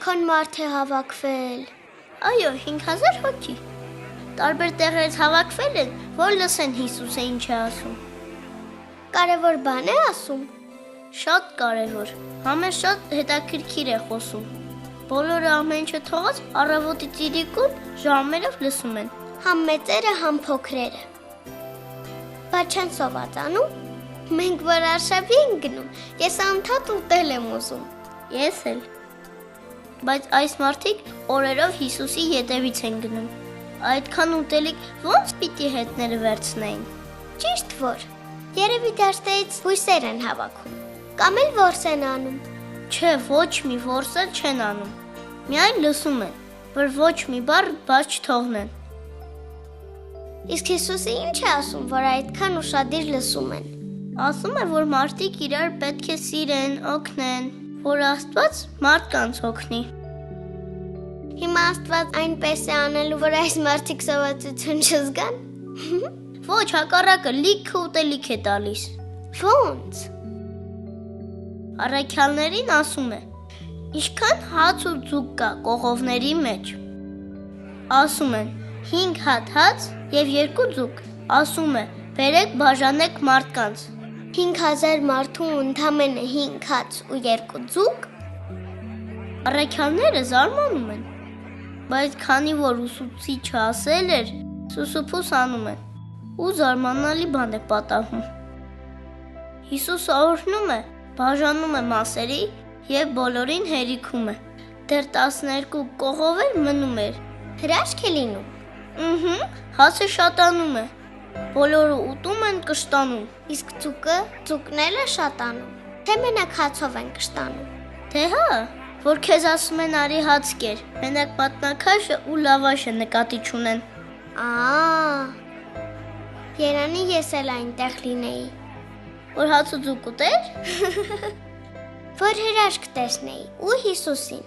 Այնքան մարդ է հավաքվել։ Այո, 5000 հոգի։ Տարբեր տեղերից հավաքվել են, որ լսեն Հիսուսը ինչ է ասում։ Կարևոր բան է ասում։ Շատ կարևոր, համեն շատ հետաքրքիր է խոսում։ Բոլորը ամեն ինչը թողած առավոտից իրիկուն ժամերով լսում են։ Համ մեծերը, համ փոքրերը։ Բայց չեն սովածանում։ Մենք որ արշավի ենք գնում, ես անդադ ուտել եմ ուզում։ Ես էլ։ Բայց այս մարդիկ օրերով Հիսուսի ետևից են գնում։ Այդքան ուտելիք ո՞նց պիտի հետները վերցնեին։ Ճիշտ որ։ Երևի դաշտերից բույսեր են հավաքում։ Կամ էլ որս են անում։ Չէ, ոչ մի որսը չեն անում։ Միայն լսում են, որ ոչ մի բառ բաց չթողնեն։ Իսկ Հիսուսը ինչ է ասում, որ այդքան ուշադիր լսում են։ Ասում է, որ մարդիկ իրար պետք է սիրեն, օգնեն, որ Աստված մարդկանց օգնի։ Հիմա Աստված այնպես է անելու, որ այս մարդիկ սովածություն չզգան։ Ոչ, հակառակը լիքը ուտելիք է տալիս։ Ո՞նց։ Առաքյալներին ասում է. Ինչքան հաց ու ձուկ կա կողովների մեջ։ Ասում են. 5 հատ հաց եւ 2 ձուկ։ Ասում է. բերեք բաժանեք մարդկանց։ 5000 մարդու ընդամենը 5 հաց ու 2 ձուկ։ Առաքյալները զարմանում են, բայց քանի որ ուսուցիչը ասել էր, սուսուփուս անում են ու զարմանալի բան է պատահում։ Հիսուսը օրհնում է, բաժանում է մասերի եւ բոլորին հերիքում է։ Դեռ 12 կողով մնում էր։ Հրաշք է լինում։ Հացը շատանում է։ Բոլորը ուտում են, կշտանում։ Իսկ ձուկն էլ է շատանում։ Թե մենակ հացով են կշտանում։ Թե հա, որ քեզ ասում են արի հաց կեր, մենակ մատնաքաշը ու լավաշը նկատի չունեն։ Երանի ես էլ այնտեղ լինեի։ Որ հաց ու ձուկ ուտեր։ Որ հրաշք տեսնեի ու Հիսուսին։